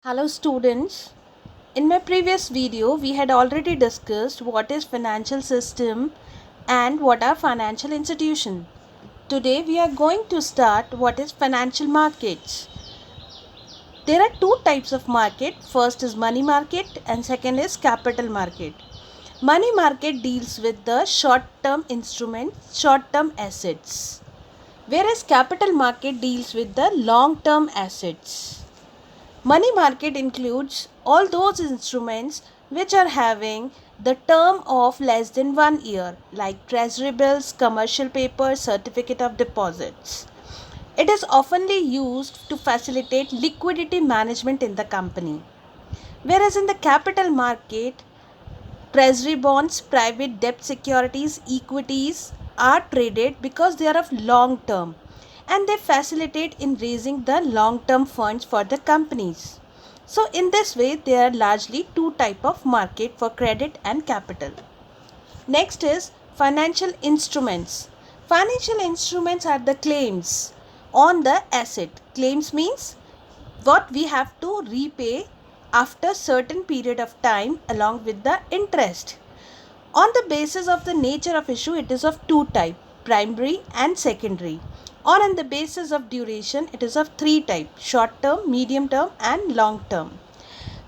Hello students. In my previous video we had already discussed what is financial system and what are financial institutions. Today we are going to start what is financial markets. There are two types of market. First is money market and second is capital market. Money market deals with the short-term instruments, short-term assets, whereas capital market deals with the long-term assets. Money market includes all those instruments which are having the term of less than 1 year, like treasury bills, commercial paper, certificate of deposits. It is oftenly used to facilitate liquidity management in the company. Whereas in the capital market, treasury bonds, private debt securities, equities are traded because they are of long term and they facilitate in raising the long term funds for the companies. So in this way there are largely two type of market for credit and capital. Next is financial instruments. Financial instruments are the claims on the asset. Claims means what we have to repay after certain period of time along with the interest. On the basis of the nature of issue, it is of two type, primary and secondary. Or on the basis of duration, it is of three type, short term, medium term and long term.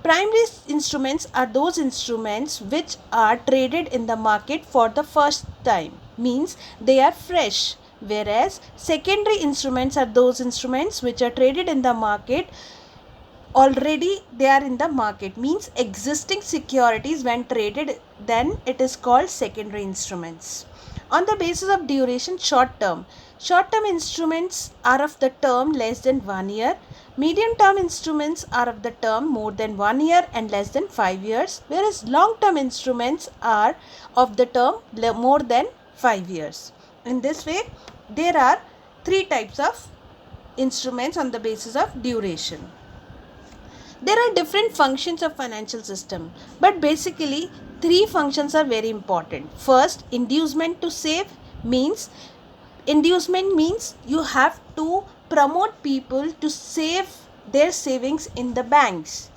Primary instruments are those instruments which are traded in the market for the first time, means they are fresh, whereas secondary instruments are those instruments which are traded in the market already they are in the market, means existing securities when traded, then it is called secondary instruments. On the basis of duration, short term instruments are of the term less than 1 year, medium term instruments are of the term more than 1 year and less than 5 years, whereas long term instruments are of the term more than 5 years. In this way there are three types of instruments on the basis of duration. There are different functions of financial system, but basically three functions are very important. First, inducement to save means you have to promote people to save their savings in the banks.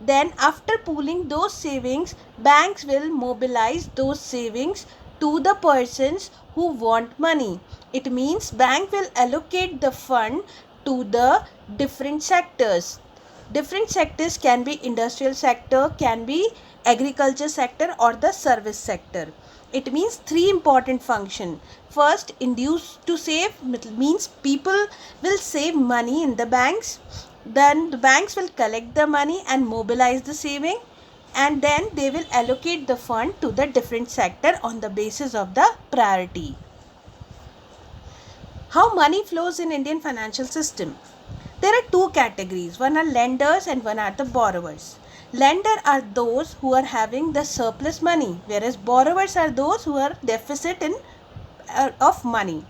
Then after pooling those savings, banks will mobilize those savings to the persons who want money. It means bank will allocate the fund to the different sectors. Different sectors can be industrial sector, can be agriculture sector or the service sector. It means three important function. First, induce to save means people will save money in the banks. Then the banks will collect the money and mobilize the saving, and then they will allocate the fund to the different sector on the basis of the priority. How money flows in Indian financial system? There are two categories. One are lenders and one are the borrowers. Lender are those who are having the surplus money, whereas borrowers are those who are deficit of money.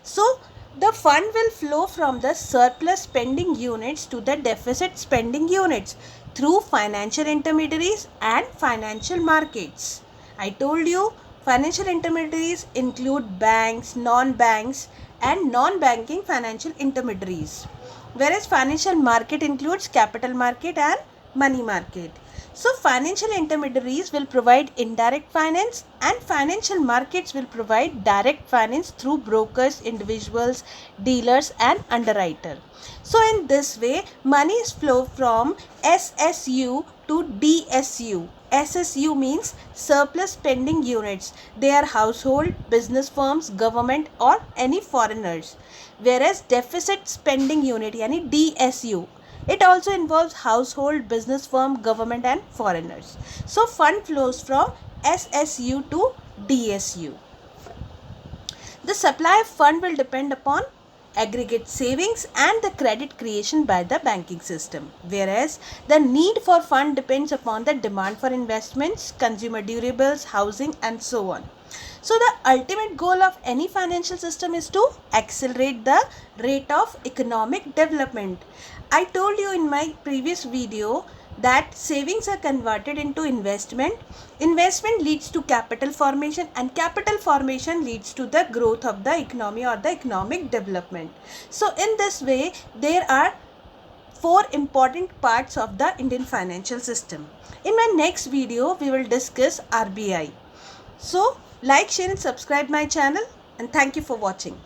So the fund will flow from the surplus spending units to the deficit spending units through financial intermediaries and financial markets. I told you financial intermediaries include banks, non-banks and non-banking financial intermediaries, whereas financial market includes capital market and money market. So financial intermediaries will provide indirect finance and financial markets will provide direct finance through brokers, individuals, dealers and underwriter. So in this way money is flow from SSU to DSU. SSU means surplus spending units. They are household, business firms, government or any foreigners. Whereas deficit spending unit yani DSU, it also involves household, business firm, government and foreigners. So fund flows from SSU to DSU. The supply of fund will depend upon aggregate savings and the credit creation by the banking system, whereas the need for fund depends upon the demand for investments, consumer durables, housing and so on. So the ultimate goal of any financial system is to accelerate the rate of economic development. I told you in my previous video that savings are converted into investment. Investment leads to capital formation and capital formation leads to the growth of the economy or the economic development. So in this way there are four important parts of the Indian financial system. In my next video, we will discuss RBI. So, like, share and subscribe my channel, and thank you for watching.